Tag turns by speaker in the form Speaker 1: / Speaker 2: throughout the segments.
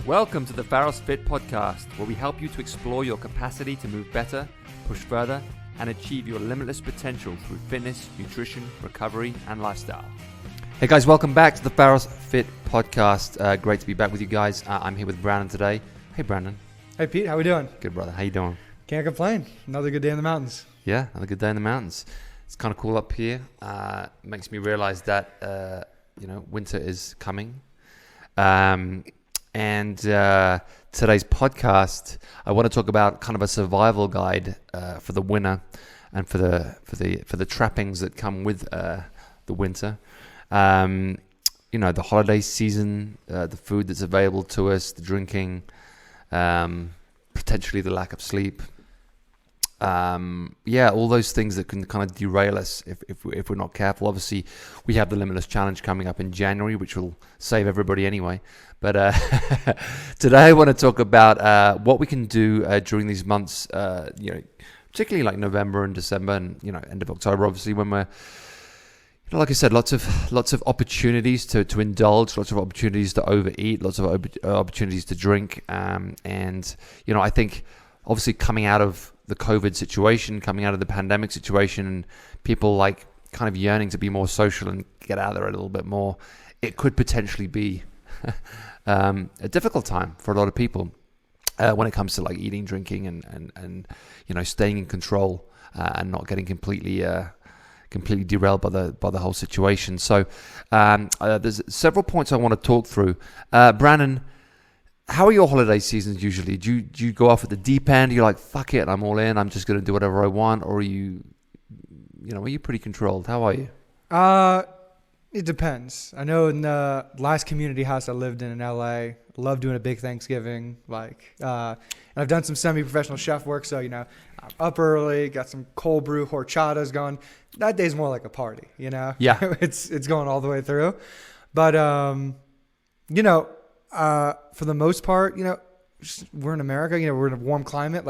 Speaker 1: Welcome to the Pharos Fit podcast, where we help you to explore your capacity to move better, push further, and achieve your limitless potential through fitness, nutrition, recovery, and lifestyle. Hey guys, welcome back to the Pharos Fit podcast. Great to be back with you guys. I'm here with Brandon today. Hey Brandon.
Speaker 2: Hey Pete, how we doing?
Speaker 1: Good brother. How you doing?
Speaker 2: Can't complain. Another good day in the mountains.
Speaker 1: Yeah, another good day in the mountains. It's kind of cool up here. Makes me realize that winter is coming. And today's podcast, I want to talk about kind of a survival guide for the winter and for the trappings that come with the winter. The holiday season, the food that's available to us, the drinking, potentially the lack of sleep. All those things that can kind of derail us if we're not careful. Obviously, we have the Limitless Challenge coming up in January, which will save everybody anyway. But today I want to talk about what we can do during these months, particularly like November and December and, end of October, obviously, when we're, like I said, lots of opportunities to indulge, lots of opportunities to overeat, lots of opportunities to drink. I think obviously coming out of the COVID situation, coming out of the pandemic situation, and people like kind of yearning to be more social and get out there a little bit more, it could potentially be a difficult time for a lot of people when it comes to like eating, drinking, and staying in control and not getting completely derailed by the whole situation. So there's several points I want to talk through. Brandon, how are your holiday seasons usually? Do you go off at the deep end? You're like, fuck it, I'm all in. I'm just going to do whatever I want. Or are you pretty controlled? How are you?
Speaker 2: It depends. I know in the last community house I lived in LA, I love doing a big Thanksgiving. And I've done some semi-professional chef work. So, I'm up early, got some cold brew horchatas going. That day's more like a party, Yeah. It's going all the way through. But, for the most part, we're in America, we're in a warm climate,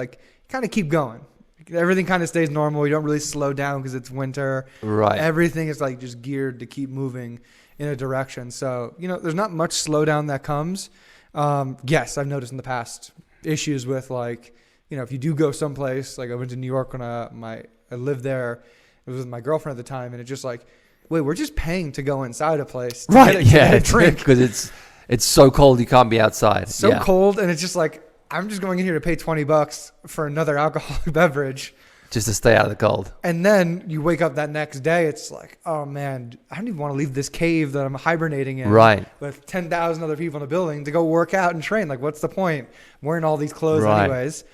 Speaker 2: kind of keep going. Everything kind of stays normal. You don't really slow down because it's winter.
Speaker 1: Right.
Speaker 2: Everything is just geared to keep moving in a direction. So, there's not much slowdown that comes. Yes, I've noticed in the past issues with if you do go someplace, I went to New York when I lived there. It was with my girlfriend at the time. And it's just wait, we're just paying to go inside a place. To get a drink.
Speaker 1: Because it's so cold you can't be outside.
Speaker 2: So cold, and it's just I'm just going in here to pay $20 for another alcoholic beverage.
Speaker 1: Just to stay out of the cold.
Speaker 2: And then you wake up that next day, it's oh man, I don't even want to leave this cave that I'm hibernating in.
Speaker 1: Right.
Speaker 2: With 10,000 other people in the building to go work out and train. What's the point? I'm wearing all these clothes anyways.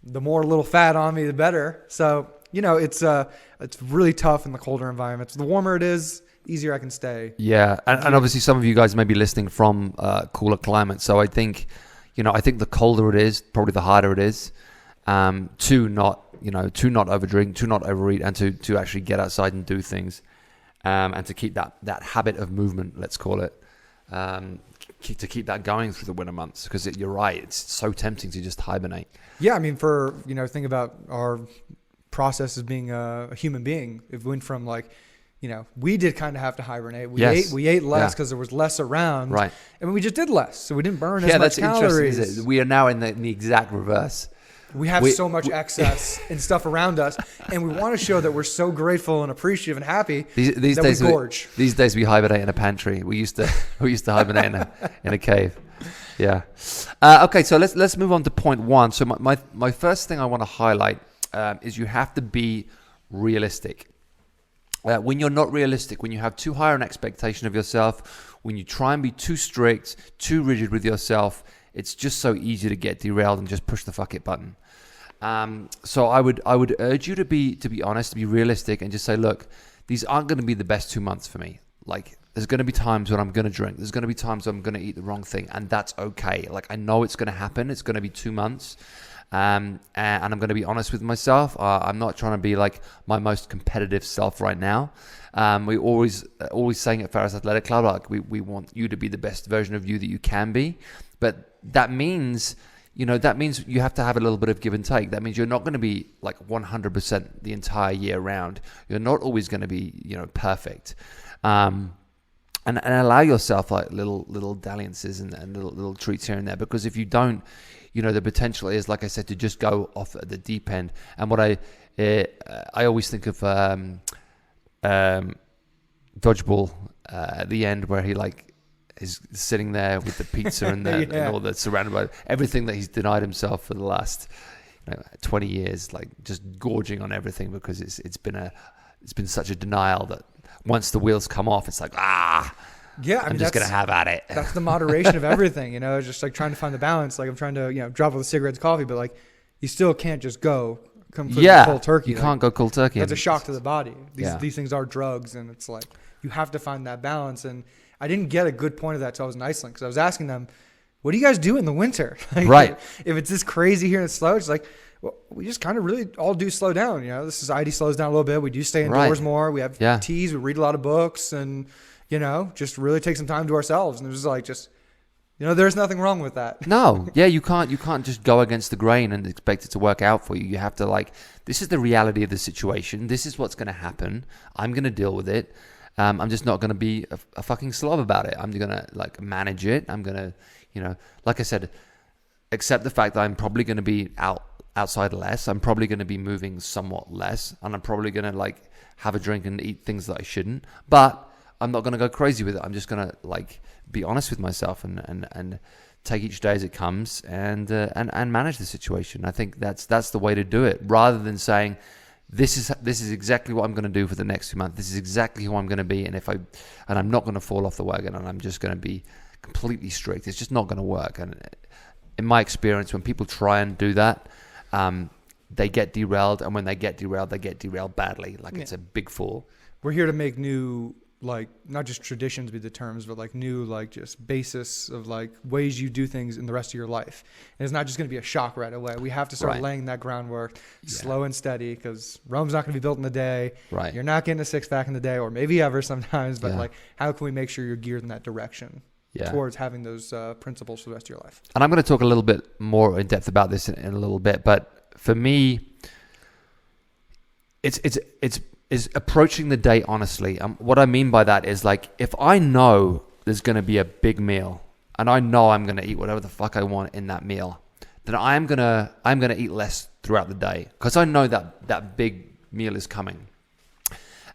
Speaker 2: The more little fat on me, the better. So, it's really tough in the colder environments. The warmer it is, easier I can stay.
Speaker 1: Yeah, and obviously some of you guys may be listening from cooler climates. So I think, I think the colder it is, probably the harder it is to not overdrink, to not overeat, and to actually get outside and do things, and to keep that habit of movement, let's call it, to keep that going through the winter months. Because you're right, it's so tempting to just hibernate. Yeah,
Speaker 2: I mean, think about our process as being a human being. It went from we did kind of have to hibernate. We ate less because there was less around.
Speaker 1: Right.
Speaker 2: And we just did less. So we didn't burn as much calories.
Speaker 1: Interesting. We are now in the exact reverse.
Speaker 2: We have so much excess and stuff around us. And we want to show that we're so grateful and appreciative and happy
Speaker 1: these
Speaker 2: that
Speaker 1: days
Speaker 2: we gorge.
Speaker 1: These days we hibernate in a pantry. We used to hibernate in a cave. Yeah. Okay, so let's move on to point one. So my first thing I want to highlight is you have to be realistic. When you're not realistic, when you have too high an expectation of yourself, when you try and be too strict, too rigid with yourself, it's just so easy to get derailed and just push the fuck it button. So I would urge you to be honest, to be realistic, and just say, look, these aren't going to be the best 2 months for me. There's going to be times when I'm going to drink. There's going to be times when I'm going to eat the wrong thing, and that's okay. I know it's going to happen. It's going to be 2 months. And I'm going to be honest with myself. I'm not trying to be my most competitive self right now. We always saying at Pharos Athletic Club, we want you to be the best version of you that you can be. But that means you have to have a little bit of give and take. That means you're not going to be 100% the entire year round. You're not always going to be, perfect. and allow yourself like little dalliances and little treats here and there, because if you don't, the potential is, like I said, to just go off at the deep end. And what I always think of Dodgeball at the end, where he like is sitting there with the pizza and, and all that, surrounded by everything that he's denied himself for the last 20 years, like just gorging on everything, because it's been such a denial that once the wheels come off, it's like,
Speaker 2: yeah,
Speaker 1: I'm just going to have at it.
Speaker 2: That's the moderation of everything, It's just like trying to find the balance. Like I'm trying to, drop all the cigarettes, coffee, but like you still can't just go completely cold turkey.
Speaker 1: You can't go cold turkey.
Speaker 2: That's a shock to the body. These things are drugs, and it's like you have to find that balance. And I didn't get a good point of that till I was in Iceland, because I was asking them, what do you guys do in the winter? Like,
Speaker 1: right.
Speaker 2: If it's this crazy here and it's slow, it's like, well, we just kind of really all do slow down. The society slows down a little bit. We do stay indoors more. We have teas. We read a lot of books, and just really take some time to ourselves. And it was like there's nothing wrong with that.
Speaker 1: No, you can't just go against the grain and expect it to work out for you. You have to this is the reality of the situation. This is what's going to happen. I'm going to deal with it. I'm just not going to be a fucking slob about it. I'm going to manage it. I'm going to, like I said, accept the fact that I'm probably going to be outside less. I'm probably going to be moving somewhat less, and I'm probably going to have a drink and eat things that I shouldn't. But I'm not going to go crazy with it. I'm just going to be honest with myself and take each day as it comes and manage the situation. I think that's the way to do it, rather than saying, this is exactly what I'm going to do for the next 2 months. This is exactly who I'm going to be, and I'm not going to fall off the wagon, and I'm just going to be completely strict. It's just not going to work. And in my experience, when people try and do that, they get derailed, and when they get derailed badly. It's a big fall.
Speaker 2: We're here to make new, not just traditions be the terms, but new, just basis of ways you do things in the rest of your life. And it's not just going to be a shock right away. We have to start laying that groundwork slow and steady, because Rome's not going to be built in a day.
Speaker 1: Right.
Speaker 2: You're not getting a six-pack in a day, or maybe ever sometimes, but how can we make sure you're geared in that direction towards having those principles for the rest of your life?
Speaker 1: And I'm going to talk a little bit more in depth about this in a little bit, but for me, it's approaching the day honestly. What I mean by that is if I know there's going to be a big meal, and I know I'm going to eat whatever the fuck I want in that meal, then I'm gonna eat less throughout the day, because I know that big meal is coming.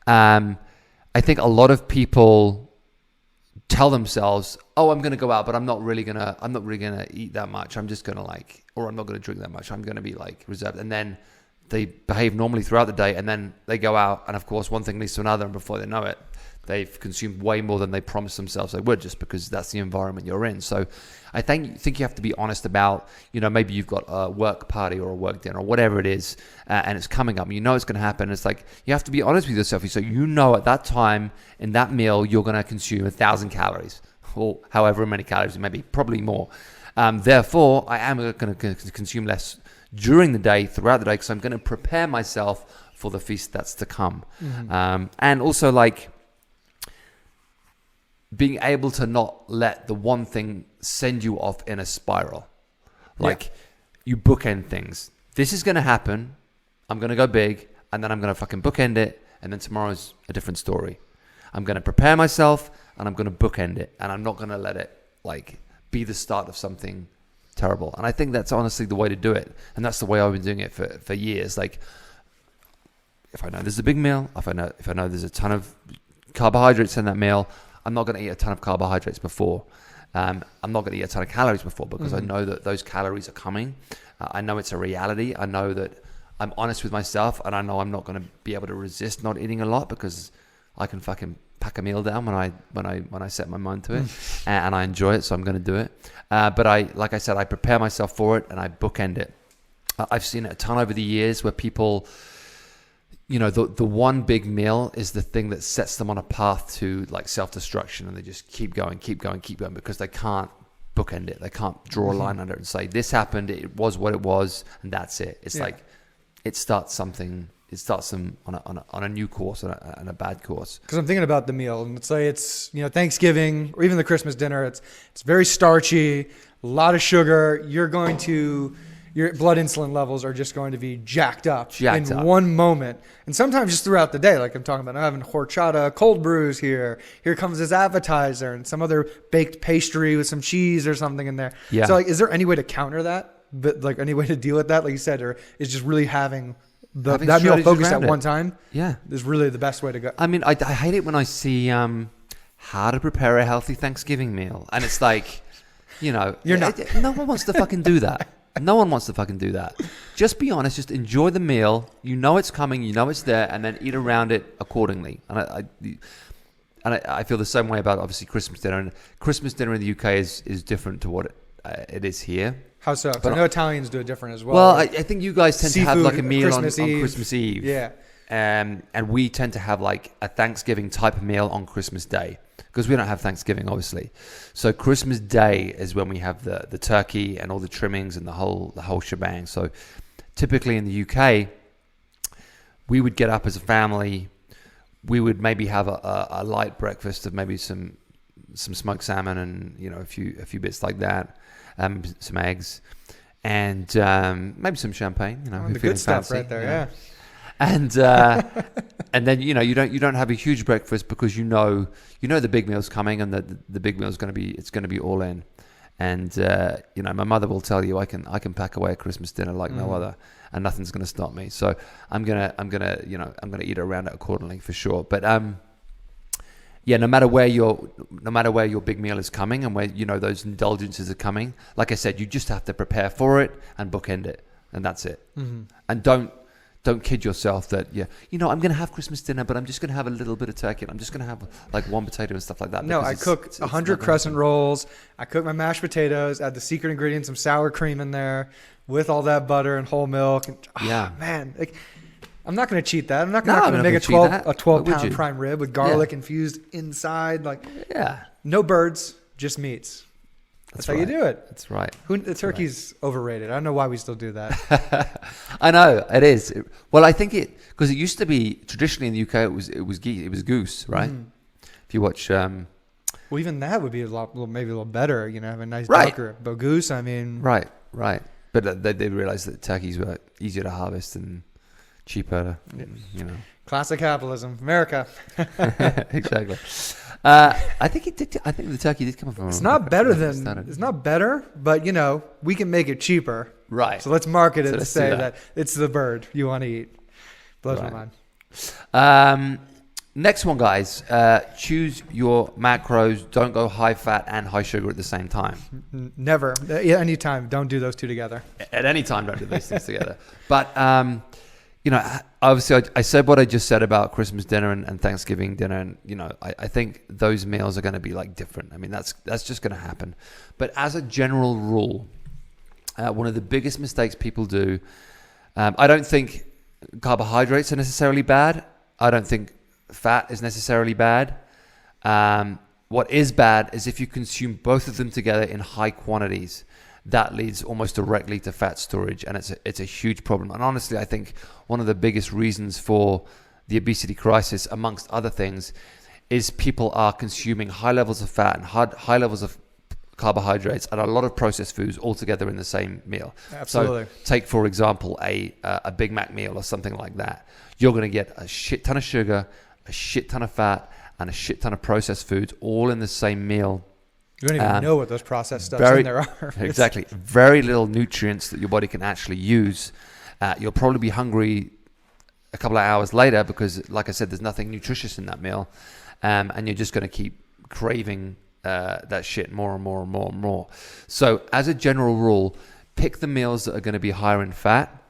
Speaker 1: I think a lot of people tell themselves, "Oh, I'm going to go out, but I'm not really gonna eat that much. I'm just gonna or I'm not going to drink that much. I'm going to be reserved." And then they behave normally throughout the day, and then they go out, and of course one thing leads to another, and before they know it, they've consumed way more than they promised themselves they would, just because that's the environment you're in. So I think you have to be honest about, maybe you've got a work party or a work dinner or whatever it is, and it's coming up, and it's going to happen. It's you have to be honest with yourself. So at that time in that meal, you're going to consume 1,000 calories, or however many calories it may be, probably more. Therefore, I am going to consume less during the day, throughout the day, because I'm going to prepare myself for the feast that's to come. Mm-hmm. And also being able to not let the one thing send you off in a spiral. You bookend things. This is going to happen. I'm going to go big, and then I'm going to fucking bookend it, and then tomorrow's a different story. I'm going to prepare myself, and I'm going to bookend it, and I'm not going to let it be the start of something terrible. And I think that's honestly the way to do it, and that's the way I've been doing it for years. If I know there's a big meal, if I know there's a ton of carbohydrates in that meal, I'm not going to eat a ton of carbohydrates before. I'm not going to eat a ton of calories before, because I know that those calories are coming. I know it's a reality. I know that I'm honest with myself, and I know I'm not going to be able to resist not eating a lot, because I can fucking pack a meal down when I set my mind to it, and I enjoy it, so I'm going to do it. But like I said, I prepare myself for it, and I bookend it. I've seen it a ton over the years where people, the one big meal is the thing that sets them on a path to self-destruction, and they just keep going, because they can't bookend it. They can't draw a line under it and say, this happened, it was what it was, and that's it. It's it starts something. It starts them on a new course and a bad course. Because
Speaker 2: I'm thinking about the meal, and let's say it's Thanksgiving or even the Christmas dinner. It's very starchy, a lot of sugar. You're going to your blood insulin levels are just going to be jacked up
Speaker 1: Jacked
Speaker 2: in
Speaker 1: up.
Speaker 2: one moment. And sometimes just throughout the day, like I'm talking about, I'm having horchata cold brews here. Here comes this appetizer and some other baked pastry with some cheese or something in there.
Speaker 1: Yeah.
Speaker 2: So like, is there any way to counter that? But like any way to deal with that, like you said, or is just really having that meal
Speaker 1: strategies
Speaker 2: focused at
Speaker 1: around it.
Speaker 2: one time
Speaker 1: Yeah.
Speaker 2: is really the best way to go.
Speaker 1: I mean, I hate it when I see how to prepare a healthy Thanksgiving meal. And it's like, you know,
Speaker 2: You're not.
Speaker 1: no one wants to fucking do that. No one wants to fucking do that. Just be honest. Just enjoy the meal. You know it's coming. You know it's there. And then eat around it accordingly. And I feel the same way about, obviously, Christmas dinner. And Christmas dinner in the UK is different to what it is here.
Speaker 2: How so? 'Cause
Speaker 1: But
Speaker 2: I know Italians do it different as well.
Speaker 1: Well,
Speaker 2: Like
Speaker 1: I think you guys tend to have
Speaker 2: seafood
Speaker 1: like a meal on
Speaker 2: Christmas Eve.
Speaker 1: Christmas Eve.
Speaker 2: yeah.
Speaker 1: And we tend to have like a Thanksgiving type meal on Christmas Day because we don't have Thanksgiving, obviously. So Christmas Day is when we have the turkey and all the trimmings and the whole shebang. So typically in the UK, we would get up as a family. We would maybe have a light breakfast of maybe some smoked salmon and, you know, a few bits like that, some eggs, and maybe some champagne. You know, if
Speaker 2: The
Speaker 1: you're feeling
Speaker 2: good stuff
Speaker 1: fancy,
Speaker 2: right there.
Speaker 1: you know.
Speaker 2: Yeah.
Speaker 1: And and then you don't have a huge breakfast because you know the big meal's coming and the big meal's going to be all in. And you know, my mother will tell you I can pack away a Christmas dinner like no other, and nothing's going to stop me. So I'm gonna eat around it accordingly for sure. But yeah, no matter where your big meal is coming and where, you know, those indulgences are coming, like I said, you just have to prepare for it and bookend it, and that's it. And don't kid yourself that, yeah, you know, I'm going to have Christmas dinner, but I'm just going to have a little bit of turkey and I'm just going to have like one potato and stuff like that.
Speaker 2: No, I cook 100 crescent rolls. I cook my mashed potatoes, add the secret ingredient, some sour cream in there with all that butter and whole milk. And,
Speaker 1: Yeah.
Speaker 2: Man, like, I'm not going to cheat that. I'm not
Speaker 1: No,
Speaker 2: going
Speaker 1: I'm
Speaker 2: to
Speaker 1: not
Speaker 2: make
Speaker 1: gonna cheat that.
Speaker 2: a
Speaker 1: Why
Speaker 2: 12
Speaker 1: would
Speaker 2: pound
Speaker 1: you?
Speaker 2: prime rib with garlic infused inside. Like,
Speaker 1: Yeah,
Speaker 2: no birds, just meats. That's how you
Speaker 1: right.
Speaker 2: do it.
Speaker 1: That's right.
Speaker 2: The turkey's overrated. I don't know why we still do that.
Speaker 1: I know it is. Well, I think because it used to be traditionally in the UK it was goose, right? If you watch,
Speaker 2: Well, even that would be maybe a little better. You know, have a nice
Speaker 1: Right.
Speaker 2: duck or a bogoose. I mean,
Speaker 1: right, but they realized that turkeys were easier to harvest and cheaper. You know,
Speaker 2: classic capitalism, America.
Speaker 1: exactly. I think it did. I think the turkey did come from.
Speaker 2: It's not better, but you know, we can make it cheaper.
Speaker 1: Right.
Speaker 2: So let's market it
Speaker 1: So
Speaker 2: to
Speaker 1: let's do
Speaker 2: say
Speaker 1: that.
Speaker 2: that it's the bird you want to eat. Blows my
Speaker 1: Right.
Speaker 2: mind.
Speaker 1: Next one, guys. Choose your macros. Don't go high fat and high sugar at the same time.
Speaker 2: Never, anytime. Don't do those two together.
Speaker 1: At any time, don't do those things together. But you know, obviously, I said what I just said about Christmas dinner and Thanksgiving dinner, and you know, I think those meals are going to be like different. I mean, that's just going to happen. But as a general rule, one of the biggest mistakes people do, I don't think carbohydrates are necessarily bad. I don't think fat is necessarily bad. What is bad is if you consume both of them together in high quantities. That leads almost directly to fat storage, and it's a huge problem. And honestly, I think one of the biggest reasons for the obesity crisis, amongst other things, is people are consuming high levels of fat and high levels of carbohydrates and a lot of processed foods all together in the same meal.
Speaker 2: Absolutely.
Speaker 1: So take, for example, a Big Mac meal or something like that. You're going to get a shit ton of sugar, a shit ton of fat, and a shit ton of processed foods all in the same meal.
Speaker 2: You don't even know what those processed stuffs in there are.
Speaker 1: Exactly. Very little nutrients that your body can actually use. You'll probably be hungry a couple of hours later because, like I said, there's nothing nutritious in that meal. And you're just going to keep craving that shit more and more and more and more. So as a general rule, pick the meals that are going to be higher in fat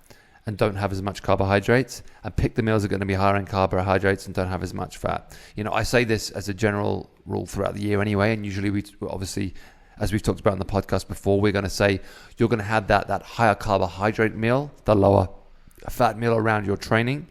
Speaker 1: and don't have as much carbohydrates, and pick the meals that are going to be higher in carbohydrates and don't have as much fat. You know, I say this as a general rule throughout the year anyway, and usually we obviously, as we've talked about in the podcast before, we're going to say you're going to have that higher carbohydrate meal, the lower fat meal around your training,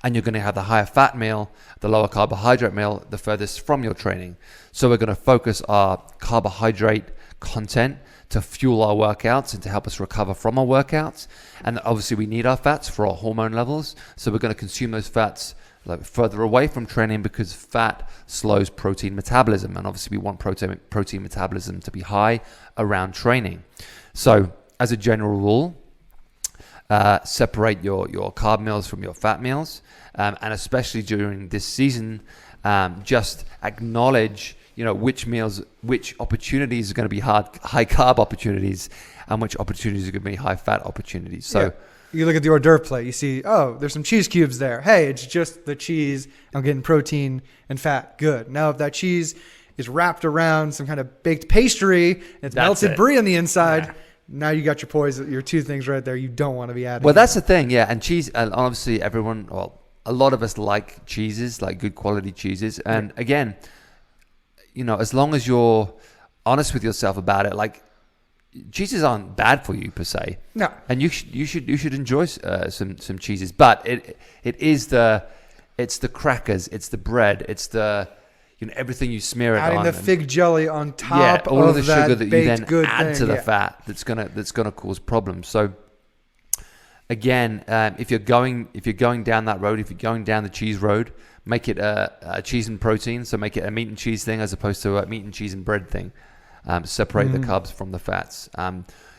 Speaker 1: and you're going to have the higher fat meal, the lower carbohydrate meal, the furthest from your training. So we're going to focus our carbohydrate content to fuel our workouts and to help us recover from our workouts. And obviously we need our fats for our hormone levels. So we're going to consume those fats like further away from training because fat slows protein metabolism. And obviously we want protein metabolism to be high around training. So as a general rule, separate your carb meals from your fat meals, and especially during this season, just acknowledge which opportunities are going to be high carb opportunities and which opportunities are going to be high fat opportunities. So
Speaker 2: you look at the hors d'oeuvre plate, you see, oh, there's some cheese cubes there. Hey, it's just the cheese. I'm getting protein and fat. Good. Now, if that cheese is wrapped around some kind of baked pastry and it's melted brie on the inside, now you got your two things right there you don't want to be adding.
Speaker 1: Well, that's the thing, yeah. And cheese, obviously a lot of us like cheeses, like good quality cheeses. And again, as long as you're honest with yourself about it, like cheeses aren't bad for you per se.
Speaker 2: No.
Speaker 1: And you should enjoy some cheeses, but it's the crackers, it's the bread, it's the everything you smear it
Speaker 2: adding
Speaker 1: on.
Speaker 2: The fig jelly on top
Speaker 1: all of the
Speaker 2: that
Speaker 1: sugar that you then add
Speaker 2: thing,
Speaker 1: to the fat that's gonna cause problems. So again, if you're going down that road, if you're going down the cheese road, make it a cheese and protein. So make it a meat and cheese thing as opposed to a meat and cheese and bread thing. Separate the carbs from the fats.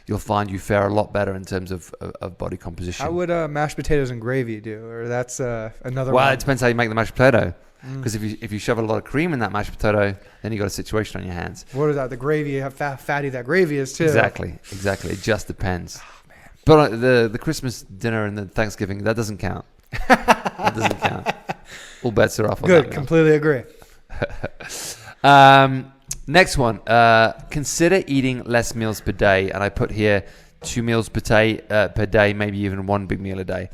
Speaker 1: You'll find you fare a lot better in terms of body composition.
Speaker 2: How would mashed potatoes and gravy do? Or that's another
Speaker 1: Well,
Speaker 2: one?
Speaker 1: it depends how you make the mashed potato. Because if you shove a lot of cream in that mashed potato, then you got a situation on your hands.
Speaker 2: What is that? The gravy, how fatty that gravy is too.
Speaker 1: Exactly. It just depends. Oh, man. But the Christmas dinner and the Thanksgiving, that doesn't count. That doesn't count. All bets are off on that.
Speaker 2: Good. Completely agree.
Speaker 1: Next one. Consider eating less meals per day. And I put here 2 meals per day, maybe even 1 big meal a day.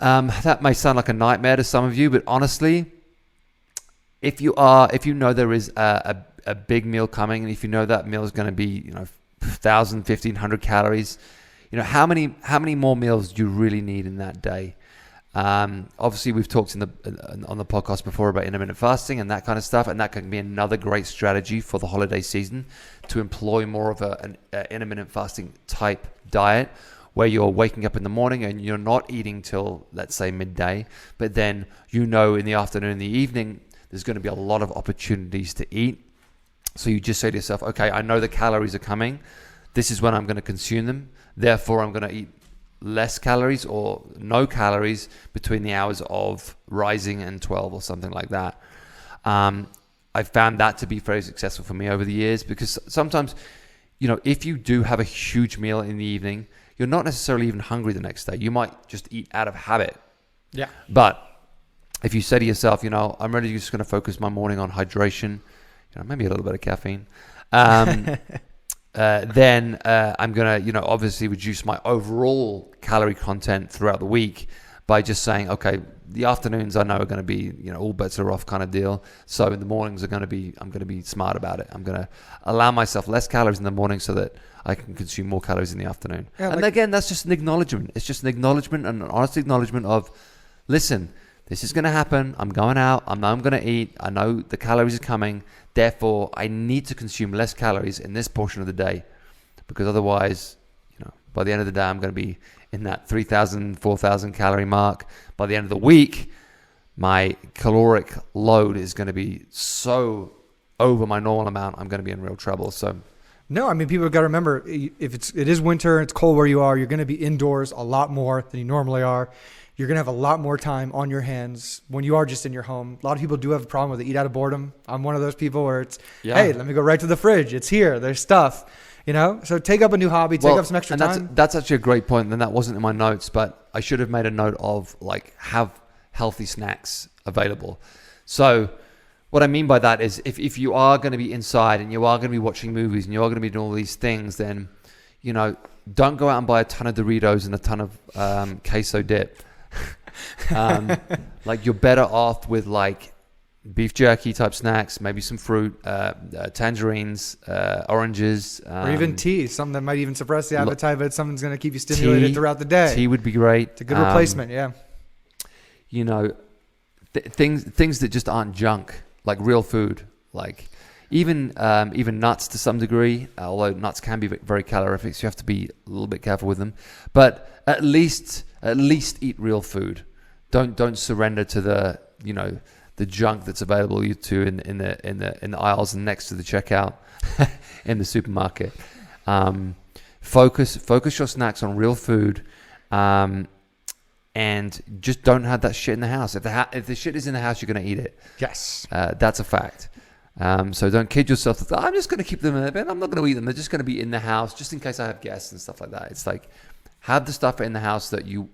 Speaker 1: That may sound like a nightmare to some of you, but honestly, if you know there is a big meal coming, and if you know that meal is going to be 1,000, 1,500 calories, how many more meals do you really need in that day? Obviously, we've talked on the podcast before about intermittent fasting and that kind of stuff, and that can be another great strategy for the holiday season to employ more of an intermittent fasting type diet, where you're waking up in the morning and you're not eating till, let's say, midday, but then in the afternoon and the evening, there's going to be a lot of opportunities to eat. So you just say to yourself, okay, I know the calories are coming. This is when I'm going to consume them. Therefore, I'm going to eat less calories or no calories between the hours of rising and 12 or something like that. I've found that to be very successful for me over the years, because sometimes, if you do have a huge meal in the evening, you're not necessarily even hungry the next day. You might just eat out of habit.
Speaker 2: Yeah.
Speaker 1: But if you say to yourself, I'm really just going to focus my morning on hydration, maybe a little bit of caffeine, then I'm going to, obviously reduce my overall calorie content throughout the week by just saying, okay, the afternoons I know are going to be, all bets are off kind of deal. So in the mornings I'm going to be smart about it. I'm going to allow myself less calories in the morning so that I can consume more calories in the afternoon. Yeah, and again, that's just an acknowledgement. It's just an acknowledgement, and an honest acknowledgement of, listen, this is going to happen. I'm going out. I know I'm going to eat. I know the calories are coming. Therefore, I need to consume less calories in this portion of the day, because otherwise, by the end of the day, I'm going to be in that 3,000, 4,000 calorie mark. By the end of the week, my caloric load is going to be so over my normal amount, I'm going to be in real trouble. So,
Speaker 2: no, I mean, people have got to remember, if it is winter, it's cold where you are, you're going to be indoors a lot more than you normally are. You're going to have a lot more time on your hands when you are just in your home. A lot of people do have a problem with it. Eat out of boredom. I'm one of those people where it's, hey, let me go right to the fridge. It's here. There's stuff, So take up a new hobby. Take up some extra time.
Speaker 1: That's actually a great point. And that wasn't in my notes, but I should have made a note of, have healthy snacks available. So what I mean by that is if you are going to be inside and you are going to be watching movies and you are going to be doing all these things, then, don't go out and buy a ton of Doritos and a ton of queso dip. You're better off with beef jerky type snacks, maybe some fruit, tangerines, oranges,
Speaker 2: or even tea, something that might even suppress the appetite, but something's going to keep you stimulated throughout the day.
Speaker 1: Tea would be great.
Speaker 2: It's a good replacement. Yeah.
Speaker 1: Things that just aren't junk, like real food, even nuts to some degree, although nuts can be very calorific, so you have to be a little bit careful with them. But at least eat real food. Don't surrender to the junk that's available to in the aisles and next to the checkout in the supermarket. Focus your snacks on real food, and just don't have that shit in the house. If the shit is in the house, you're going to eat it.
Speaker 2: Yes.
Speaker 1: That's a fact. So don't kid yourself. I'm just going to keep them in the bed. I'm not going to eat them. They're just going to be in the house just in case I have guests and stuff like that. It's like, have the stuff in the house that you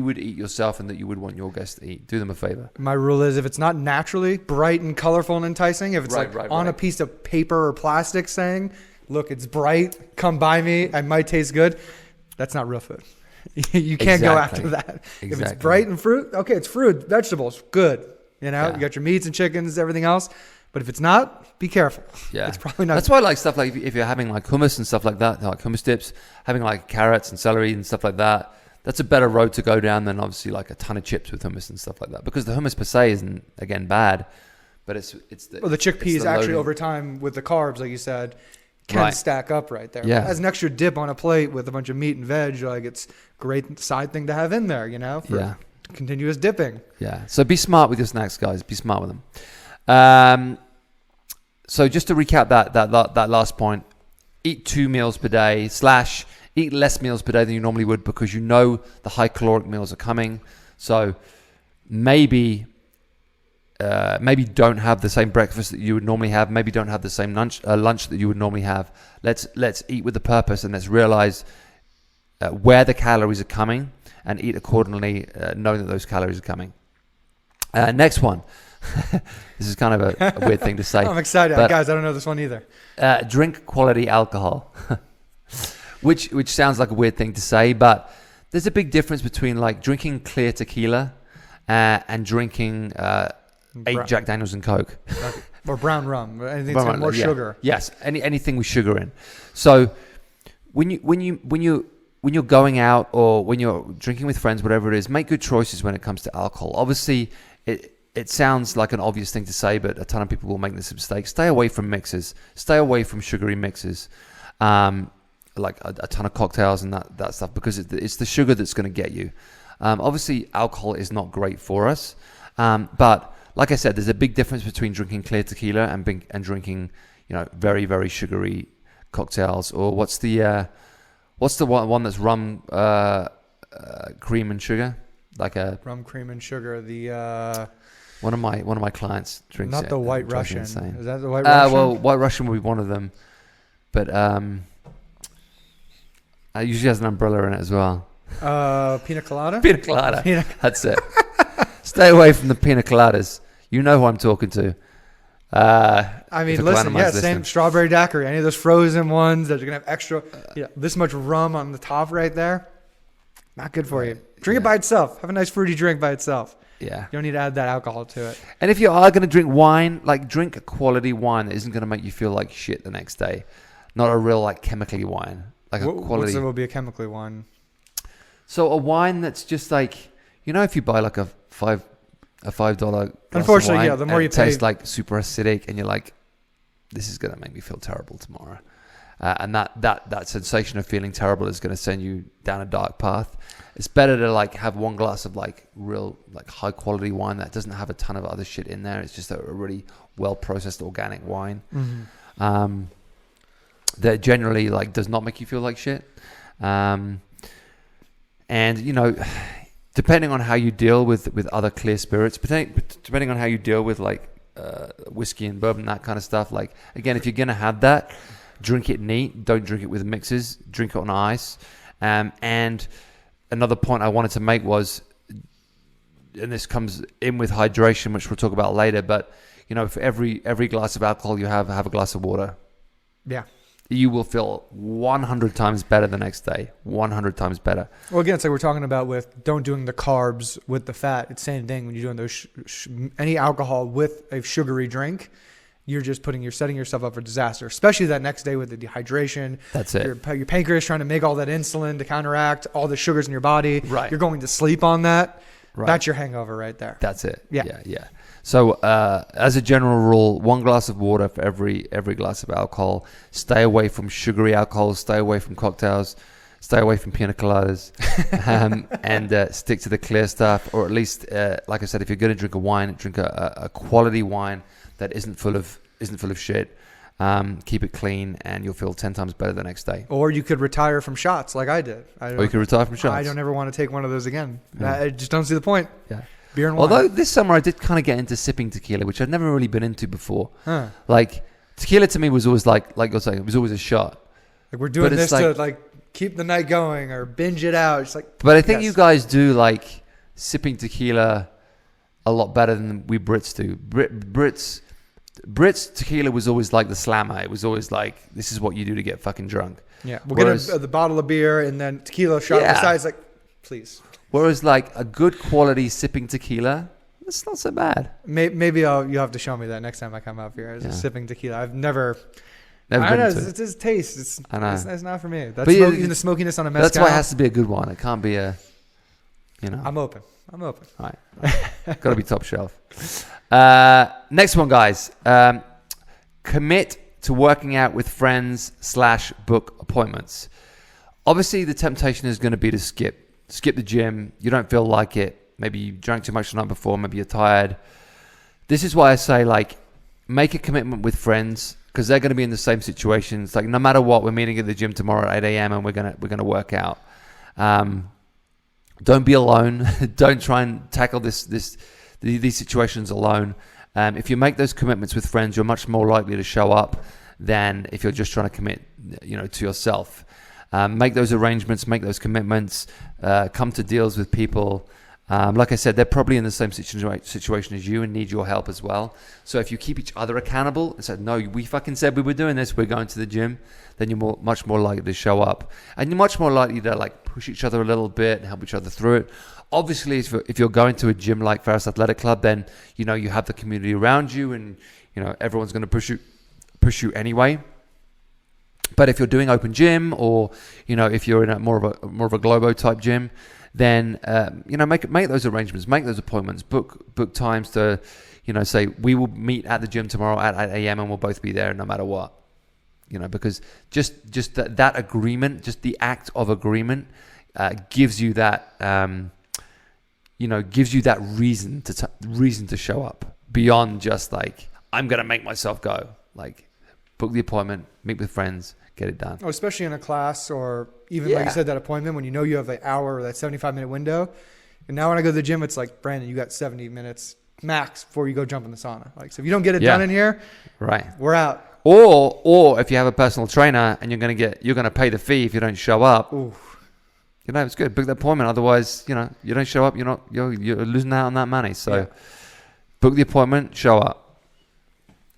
Speaker 1: would eat yourself and that you would want your guests to eat. Do them a favor.
Speaker 2: My rule is if it's not naturally bright and colorful and enticing, if it's on a piece of paper or plastic saying, look, it's bright, come by me, I might taste good, that's not real food. You can't go after that. If it's bright and fruit, okay, it's fruit, vegetables, good. You got your meats and chickens, everything else. But if it's not, be careful.
Speaker 1: Yeah.
Speaker 2: It's probably not.
Speaker 1: That's why like stuff like if you're having like hummus and stuff like that, like hummus dips, having like carrots and celery and stuff like that, that's a better road to go down than obviously like a ton of chips with hummus and stuff like that. Because the hummus per se isn't, again, bad, but it's the...
Speaker 2: Well, the chickpeas actually over time with the carbs, like you said, can stack up right there.
Speaker 1: Yeah.
Speaker 2: As an extra dip on a plate with a bunch of meat and veg, like it's a great side thing to have in there, for continuous dipping.
Speaker 1: Yeah. So be smart with your snacks, guys. Be smart with them. So just to recap that last point, eat 2 meals per day / eat less meals per day than you normally would because the high caloric meals are coming. So maybe don't have the same breakfast that you would normally have. Maybe don't have the same lunch that you would normally have. Let's eat with a purpose and let's realize where the calories are coming and eat accordingly, knowing that those calories are coming. Next one. This is kind of a weird thing to say.
Speaker 2: I'm excited. Guys, I don't know this one either.
Speaker 1: Drink quality alcohol. Which sounds like a weird thing to say, but there's a big difference between like drinking clear tequila and drinking 8 Jack Daniels and Coke.
Speaker 2: Or brown rum. Anything that's got more sugar.
Speaker 1: Yes, anything with sugar in. So when you're going out or when you're drinking with friends, whatever it is, make good choices when it comes to alcohol. Obviously, it sounds like an obvious thing to say, but a ton of people will make this mistake. Stay away from mixers. Stay away from sugary mixers. Like a ton of cocktails and that stuff, because it's the sugar that's going to get you. Obviously, alcohol is not great for us, but like I said, there's a big difference between drinking clear tequila and drinking, very very sugary cocktails. Or what's the one that's rum, cream and sugar, like a
Speaker 2: rum, cream and sugar. The
Speaker 1: one of my clients drinks.
Speaker 2: Not
Speaker 1: it.
Speaker 2: the White Russian.
Speaker 1: Insane.
Speaker 2: Is that the White Russian?
Speaker 1: Well, White Russian will be one of them, but it usually has an umbrella in it as well.
Speaker 2: Pina colada?
Speaker 1: Pina colada. That's it. Stay away from the pina coladas. You know who I'm talking to.
Speaker 2: I mean, listen, same strawberry daiquiri. Any of those frozen ones that are going to have extra, this much rum on the top right there. Not good for you. Drink it by itself. Have a nice fruity drink by itself.
Speaker 1: Yeah.
Speaker 2: You don't need to add that alcohol to it.
Speaker 1: And if you are going to drink wine, like drink a quality wine that isn't going to make you feel like shit the next day. Not a real like chemically wine. Like a quality.
Speaker 2: What will be a chemically wine?
Speaker 1: So a wine that's just like, if you buy like a $5
Speaker 2: Unfortunately,
Speaker 1: wine,
Speaker 2: the more you pay,
Speaker 1: it tastes like super acidic, and you're like, this is going to make me feel terrible tomorrow. And that sensation of feeling terrible is going to send you down a dark path. It's better to like have one glass of like real like high quality wine that doesn't have a ton of other shit in there. It's just a really well processed organic wine. Mm-hmm. That generally like does not make you feel like shit. And depending on how you deal with other clear spirits, depending on how you deal with like whiskey and bourbon, that kind of stuff. Like again, if you're gonna have that, drink it neat. Don't drink it with mixers. Drink it on ice. And another point I wanted to make was, and this comes in with hydration, which we'll talk about later. But for every glass of alcohol you have a glass of water.
Speaker 2: Yeah.
Speaker 1: You will feel 100 times better the next day. 100 times better.
Speaker 2: Well, again, it's like we're talking about with don't doing the carbs with the fat. It's the same thing when you're doing those any alcohol with a sugary drink. You're setting yourself up for disaster, especially that next day with the dehydration.
Speaker 1: That's it.
Speaker 2: Your pancreas trying to make all that insulin to counteract all the sugars in your body.
Speaker 1: Right.
Speaker 2: You're going to sleep on that.
Speaker 1: Right.
Speaker 2: That's your hangover right there.
Speaker 1: That's it.
Speaker 2: Yeah.
Speaker 1: So as a general rule, 1 glass of water for every glass of alcohol. Stay away from sugary alcohols. Stay away from cocktails. Stay away from pina coladas, and stick to the clear stuff. Or at least, like I said, if you're going to drink a wine, drink a quality wine that isn't full of shit. keep it clean, and you'll feel 10 times better the next day.
Speaker 2: Or you could retire from shots like I did.
Speaker 1: Or you could retire from shots.
Speaker 2: I don't ever want to take one of those again. I just don't see the point.
Speaker 1: Yeah.
Speaker 2: Beer and wine.
Speaker 1: Although this summer I did kind of get into sipping tequila, which I'd never really been into before.
Speaker 2: Huh.
Speaker 1: Like tequila to me was always like you're saying, it was always a shot.
Speaker 2: Like we're doing
Speaker 1: But
Speaker 2: this
Speaker 1: it's
Speaker 2: to like keep the night going or binge it out. It's like.
Speaker 1: But I think
Speaker 2: yes.
Speaker 1: you guys do like sipping tequila a lot better than we Brits do. Brits tequila was always like the slammer. It was always like, this is what you do to get fucking drunk.
Speaker 2: Yeah, we'll get the bottle of beer and then tequila shot besides, like, please.
Speaker 1: Whereas like a good quality sipping tequila, it's not so bad.
Speaker 2: Maybe you'll have to show me that next time I come up here. It's sipping tequila. I've never
Speaker 1: been
Speaker 2: know,
Speaker 1: to it.
Speaker 2: It's just taste.
Speaker 1: I know.
Speaker 2: It's not for me. That's
Speaker 1: But
Speaker 2: even the smokiness on a mezcal.
Speaker 1: That's why it has to be a good one. It can't be a,
Speaker 2: I'm open. All
Speaker 1: right. Got to be top shelf. Next one, guys. Commit to working out with friends / book appointments. Obviously, the temptation is going to be to skip the gym. You don't feel like it. Maybe you drank too much the night before. Maybe you're tired. This is why I say, like, make a commitment with friends, because they're going to be in the same situations. Like, no matter what, we're meeting at the gym tomorrow at 8 a.m. and we're gonna work out. Don't be alone. Don't try and tackle these situations alone. If you make those commitments with friends, you're much more likely to show up than if you're just trying to commit, to yourself. Make those arrangements, make those commitments, come to deals with people. Like I said, they're probably in the same situation as you and need your help as well. So if you keep each other accountable and said, no, we fucking said we were doing this, we're going to the gym, then you're much more likely to show up. And you're much more likely to like push each other a little bit and help each other through it. Obviously, if you're going to a gym like Pharos Athletic Club, then, you have the community around you and, everyone's going to push you anyway. But if you're doing open gym or, if you're in a more of a Globo type gym, then, make those arrangements, make those appointments, book times to, say we will meet at the gym tomorrow at 8 a.m. and we'll both be there no matter what, because just that agreement, just the act of agreement, gives you that, gives you that reason to show up beyond just like, I'm going to make myself go. Like, book the appointment, meet with friends, get it done.
Speaker 2: Oh, especially in a class or even like you said, that appointment when you have the hour or that 75-minute window. And now when I go to the gym, it's like, Brandon, you got 70 minutes max before you go jump in the sauna. Like, so if you don't get it done in here,
Speaker 1: right, we're
Speaker 2: out.
Speaker 1: Or if you have a personal trainer and you're going to pay the fee if you don't show up.
Speaker 2: Ooh.
Speaker 1: It's good. Book the appointment. Otherwise, you don't show up, you're losing out on that money. So book the appointment, show up.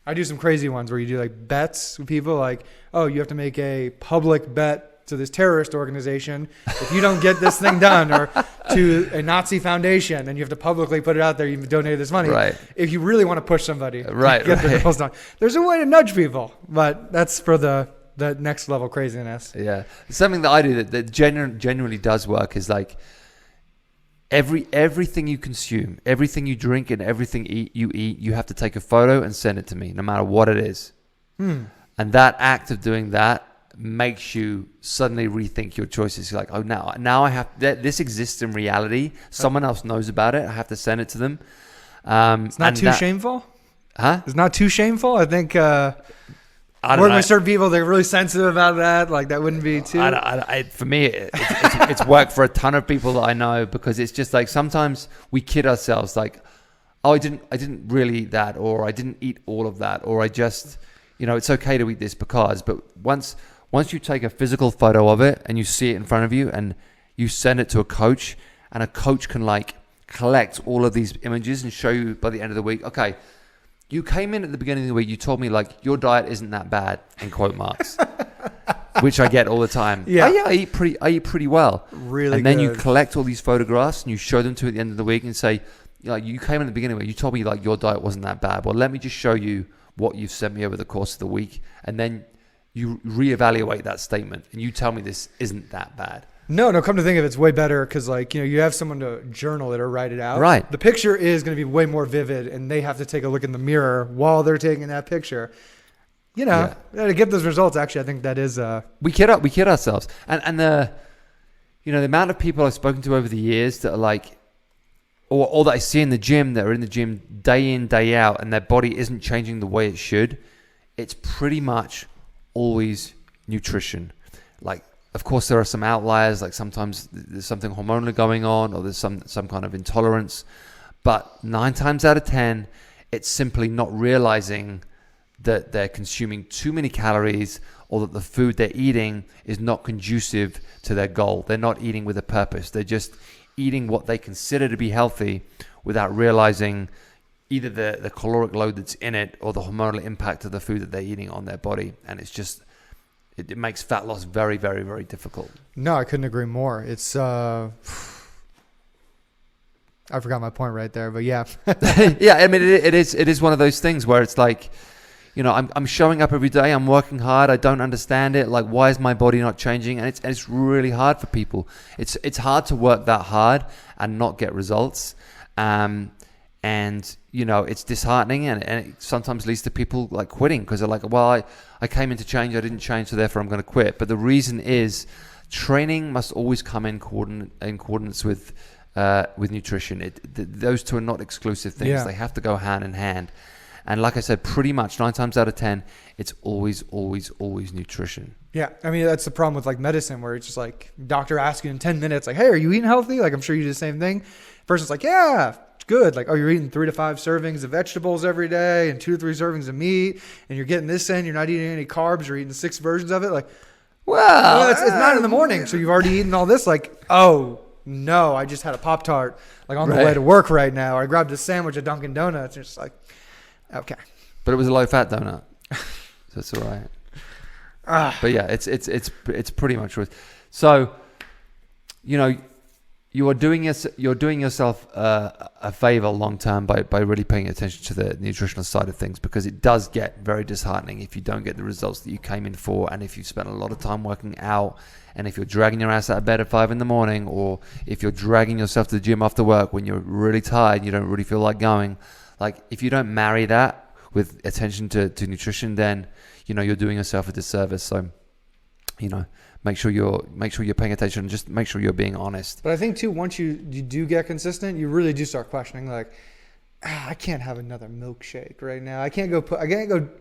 Speaker 2: I do some crazy ones where you do like bets with people, like, oh, you have to make a public bet to this terrorist organization if you don't get this thing done, or to a Nazi foundation, and you have to publicly put it out there, you've donated this money.
Speaker 1: Right.
Speaker 2: If you really want to push somebody,
Speaker 1: get
Speaker 2: the goals done. There's a way to nudge people, but that's for the next level craziness.
Speaker 1: Yeah. Something that I do that genuinely does work is like, everything you consume, everything you drink, and everything you eat, you have to take a photo and send it to me, no matter what it is. And that act of doing that makes you suddenly rethink your choices. You're like, oh, now I have this exists in reality. Someone else knows about it. I have to send it to them.
Speaker 2: It's not too shameful.
Speaker 1: Huh?
Speaker 2: It's not too shameful. I think.
Speaker 1: I don't know.
Speaker 2: With certain people, they're really sensitive about that. Like, that wouldn't be too.
Speaker 1: For me, it's worked for a ton of people that I know, because it's just like sometimes we kid ourselves, like, oh, I didn't really eat that, or I didn't eat all of that, or I just, it's okay to eat this because. But once you take a physical photo of it and you see it in front of you and you send it to a coach, and a coach can like collect all of these images and show you by the end of the week, okay, you came in at the beginning of the week, you told me like your diet isn't that bad, in quote marks, which I get all the time.
Speaker 2: Yeah.
Speaker 1: Oh, yeah, I eat pretty well.
Speaker 2: Really
Speaker 1: And then
Speaker 2: good.
Speaker 1: you collect all these photographs and you show them to at the end of the week and say, like, you came in at the beginning of the week, you told me like your diet wasn't that bad. Well, let me just show you what you've sent me over the course of the week. And then you reevaluate that statement and you tell me this isn't that bad.
Speaker 2: No, come to think of it, it's way better because, like, you have someone to journal it or write it out.
Speaker 1: Right.
Speaker 2: The picture is going to be way more vivid, and they have to take a look in the mirror while they're taking that picture. To get those results, actually, I think that is...
Speaker 1: We kid ourselves. And the amount of people I've spoken to over the years that are like, or that I see in the gym, that are in the gym day in, day out, and their body isn't changing the way it should, it's pretty much always nutrition. Like, of course, there are some outliers, like sometimes there's something hormonally going on or there's some kind of intolerance. But 9 times out of 10, it's simply not realizing that they're consuming too many calories or that the food they're eating is not conducive to their goal. They're not eating with a purpose. They're just eating what they consider to be healthy without realizing either the caloric load that's in it or the hormonal impact of the food that they're eating on their body. And it's just, it makes fat loss very, very, very difficult.
Speaker 2: No, I couldn't agree more. It's, I forgot my point right there, but yeah.
Speaker 1: Yeah, I mean, it is one of those things where it's like, you know, I'm showing up every day. I'm working hard. I don't understand it. Like, why is my body not changing? And it's really hard for people. It's hard to work that hard and not get results. And you know, it's disheartening, and it sometimes leads to people like quitting because they're like, well, I came in to change. I didn't change, so therefore I'm going to quit. But the reason is training must always come in coordinates with nutrition. Those two are not exclusive things.
Speaker 2: Yeah.
Speaker 1: They have to go hand in hand. And like I said, pretty much 9 times out of 10, it's always nutrition.
Speaker 2: Yeah. I mean, that's the problem with like medicine where it's just like doctor asks you in 10 minutes, like, hey, are you eating healthy? Like, I'm sure you do the same thing. Person's like, yeah, it's good. Like, oh, you're eating 3 to 5 servings of vegetables every day and 2 to 3 servings of meat. And you're getting this in. You're not eating any carbs. You're eating 6 versions of it. Like, well, it's 9 in the morning. So you've already eaten all this. Like, oh, no, I just had a Pop-Tart like on the way to work right now. Or I grabbed a sandwich at Dunkin' Donuts. It's just like, okay.
Speaker 1: But it was a low-fat donut, so it's all right. But yeah, it's pretty much worth. So, you know, you're doing yourself a favor long term by really paying attention to the nutritional side of things, because it does get very disheartening if you don't get the results that you came in for, and if you spent a lot of time working out, and if you're dragging your ass out of bed at 5 a.m, or if you're dragging yourself to the gym after work when you're really tired and you don't really feel like going. Like, if you don't marry that with attention to nutrition, then, you know, you're doing yourself a disservice. So, you know, make sure you're paying attention, and just make sure you're being honest.
Speaker 2: But I think too, once you do get consistent, you really do start questioning, like, I can't have another milkshake right now. I can't go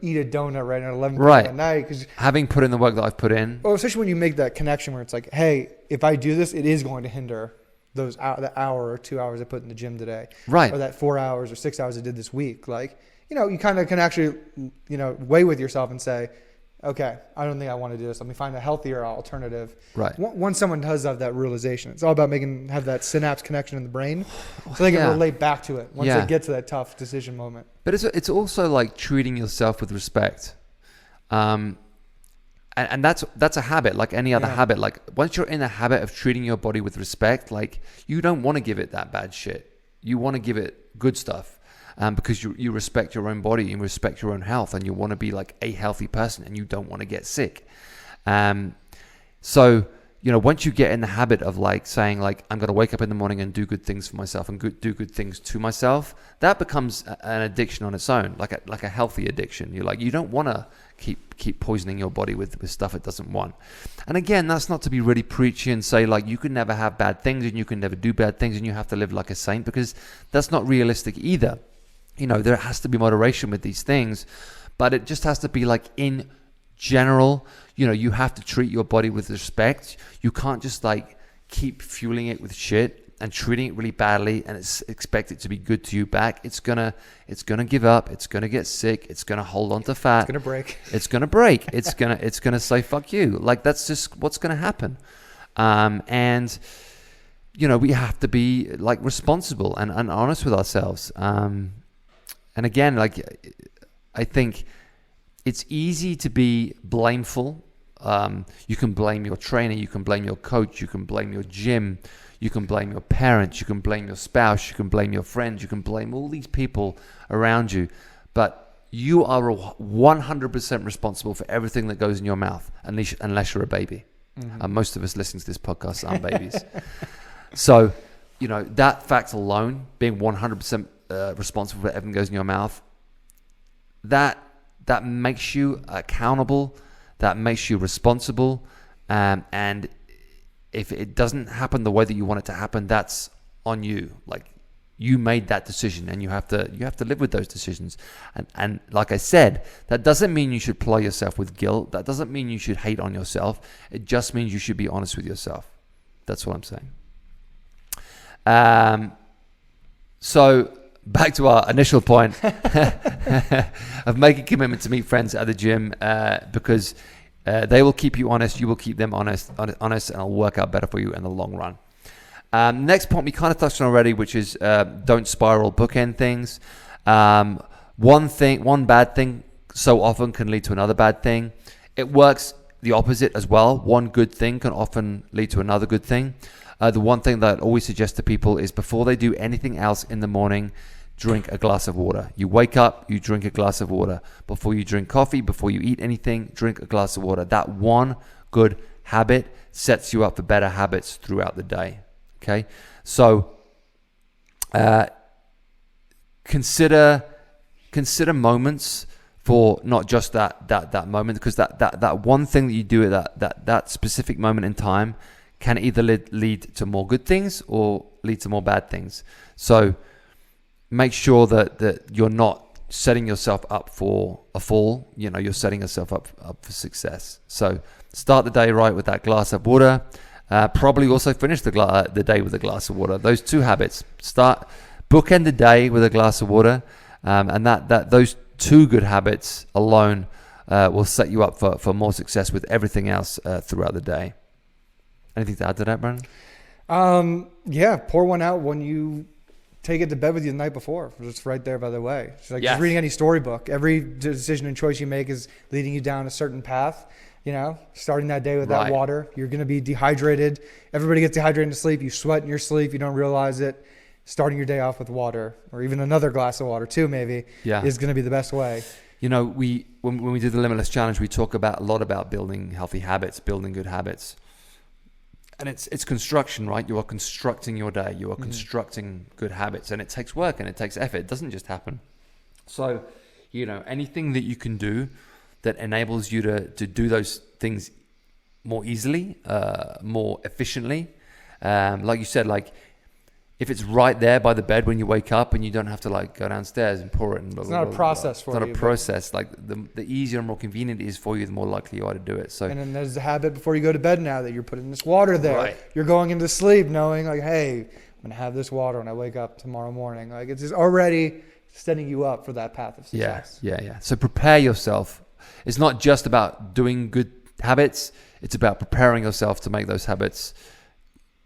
Speaker 2: eat a donut right now at 11 p.m. at night. Cause,
Speaker 1: having put in the work that I've put in.
Speaker 2: Well, especially when you make that connection where it's like, hey, if I do this, it is going to hinder that hour or 2 hours I put in the gym today.
Speaker 1: Right.
Speaker 2: Or that 4 hours or 6 hours I did this week. Like, you know, you kind of can actually, you know, weigh with yourself and say, okay, I don't think I want to do this. Let me find a healthier alternative.
Speaker 1: Right.
Speaker 2: Once someone does have that realization, it's all about have that synapse connection in the brain so they can relate back to it once they get to that tough decision moment.
Speaker 1: But it's also like treating yourself with respect. And that's a habit, like any other habit. Like, once you're in the habit of treating your body with respect, like, you don't want to give it that bad shit. You want to give it good stuff. Because you respect your own body, you respect your own health, and you want to be like a healthy person, and you don't want to get sick. So, you know, once you get in the habit of like saying like, I'm going to wake up in the morning and do good things for myself and do good things to myself, that becomes an addiction on its own, like a healthy addiction. You don't want to keep poisoning your body with stuff it doesn't want. And again, that's not to be really preachy and say like you can never have bad things and you can never do bad things and you have to live like a saint, because that's not realistic either. You know, there has to be moderation with these things, but it just has to be like, in general, you know, you have to treat your body with respect. You can't just like keep fueling it with shit and treating it really badly and expect it to be good to you back. It's gonna give up. It's gonna get sick. It's gonna hold on to fat.
Speaker 2: It's gonna break.
Speaker 1: It's gonna break. It's gonna say fuck you. Like, that's just what's gonna happen. And you know, we have to be like responsible and honest with ourselves. And again, like, I think it's easy to be blameful. You can blame your trainer, you can blame your coach, you can blame your gym, you can blame your parents, you can blame your spouse, you can blame your friends, you can blame all these people around you. But you are 100% responsible for everything that goes in your mouth, unless you're a baby. Mm-hmm. Most of us listening to this podcast aren't babies. So, you know, that fact alone, being 100% responsible for everything that goes in your mouth, that makes you accountable, that makes you responsible, and if it doesn't happen the way that you want it to happen, that's on you. Like, you made that decision, and you have to live with those decisions. And like I said, that doesn't mean you should ply yourself with guilt. That doesn't mean you should hate on yourself. It just means you should be honest with yourself. That's what I'm saying. So back to our initial point of making commitment to meet friends at the gym, because they will keep you honest, you will keep them honest, and it'll work out better for you in the long run. Next point we kind of touched on already, which is don't spiral, bookend things. One bad thing so often can lead to another bad thing. It works the opposite as well. One good thing can often lead to another good thing. The one thing that I always suggest to people is before they do anything else in the morning, drink a glass of water. You wake up, you drink a glass of water. Before you drink coffee, before you eat anything, drink a glass of water. That one good habit sets you up for better habits throughout the day. Okay, so consider moments for not just that moment, because that one thing that you do at that specific moment in time can either lead to more good things or lead to more bad things. So make sure that you're not setting yourself up for a fall. You're setting yourself up for success. So start the day right with that glass of water. Probably also finish the day with a glass of water. Those two habits. Bookend the day with a glass of water, and those two good habits alone will set you up for more success with everything else throughout the day. Anything to add to that, Brandon?
Speaker 2: Yeah, pour one out when you take it to bed with you the night before. It's right there, by the way. It's like just reading any storybook. Every decision and choice you make is leading you down a certain path. Starting that day with that water, you're going to be dehydrated. Everybody gets dehydrated to sleep. You sweat in your sleep. You don't realize it. Starting your day off with water, or even another glass of water too, maybe, is going to be the best way. When
Speaker 1: we did the Limitless Challenge, we talk a lot about building healthy habits, building good habits. And it's construction, right? You are constructing your day. You are constructing good habits, and it takes work and it takes effort. It doesn't just happen. So, anything that you can do that enables you to do those things more easily, more efficiently. Like you said, if it's right there by the bed when you wake up and you don't have to go downstairs and pour it. And
Speaker 2: it's not a process for you.
Speaker 1: It's not a process. The easier and more convenient it is for you, the more likely you are to do it. So.
Speaker 2: And then there's the habit before you go to bed now that you're putting this water there. Right. You're going into sleep knowing hey, I'm going to have this water when I wake up tomorrow morning. It's just already setting you up for that path of success.
Speaker 1: Yeah. So prepare yourself. It's not just about doing good habits. It's about preparing yourself to make those habits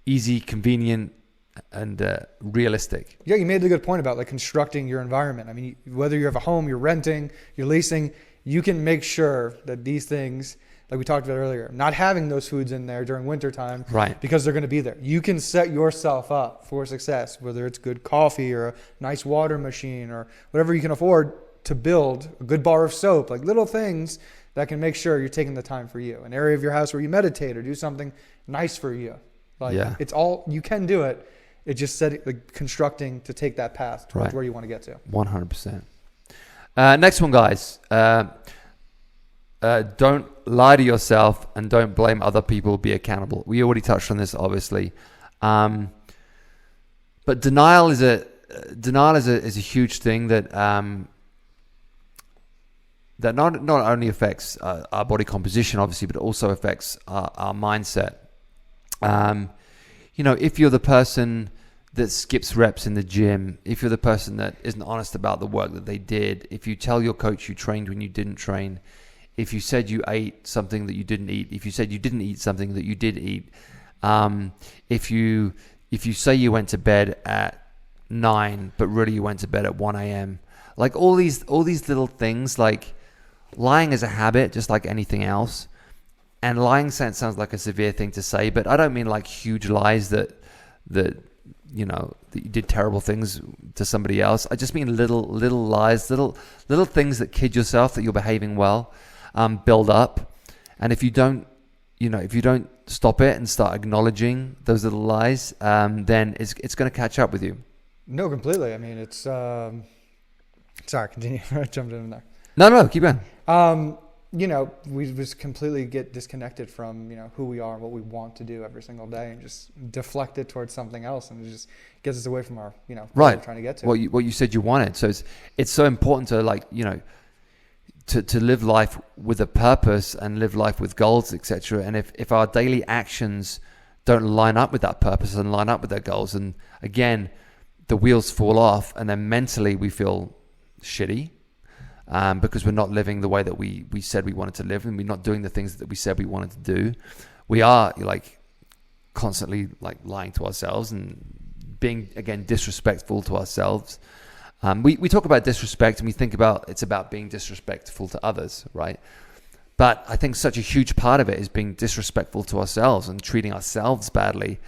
Speaker 1: easy, convenient, and realistic.
Speaker 2: Yeah, you made a good point about constructing your environment. I mean, whether you have a home, you're renting, you're leasing, you can make sure that these things, like we talked about earlier, not having those foods in there during wintertime,
Speaker 1: right?
Speaker 2: Because they're going to be there. You can set yourself up for success, whether it's good coffee or a nice water machine or whatever you can afford to build, a good bar of soap, little things that can make sure you're taking the time for you. An area of your house where you meditate or do something nice for you. It's all, you can do it. It's just constructing to take that path towards where you want to get to.
Speaker 1: 100%. Next one, guys. Don't lie to yourself and don't blame other people. Be accountable. We already touched on this, obviously. But denial is a huge thing that not only affects our body composition, obviously, but it also affects our mindset. If you're the person that skips reps in the gym, if you're the person that isn't honest about the work that they did, if you tell your coach you trained when you didn't train, if you said you ate something that you didn't eat, if you said you didn't eat something that you did eat, if you say you went to bed at 9 but really you went to bed at 1 a.m., all these little things, lying is a habit just like anything else. And lying sounds like a severe thing to say, but I don't mean huge lies that you did terrible things to somebody else. I just mean little lies, little things that kid yourself that you're behaving well, build up. And if you don't stop it and start acknowledging those little lies, then it's going to catch up with you.
Speaker 2: No, completely. I mean, it's sorry, continue. I jumped in there.
Speaker 1: No, keep going.
Speaker 2: we just completely get disconnected from, who we are and what we want to do every single day, and just deflect it towards something else, and it just gets us away from our, what we're trying to get to.
Speaker 1: What you said you wanted. So it's so important to to live life with a purpose and live life with goals, etc. And if our daily actions don't line up with that purpose and line up with their goals, and again, the wheels fall off, and then mentally we feel shitty. Because we're not living the way that we said we wanted to live, and we're not doing the things that we said we wanted to do. We are constantly lying to ourselves and being, again, disrespectful to ourselves. We talk about disrespect, and we think about it's about being disrespectful to others, right? But I think such a huge part of it is being disrespectful to ourselves and treating ourselves badly.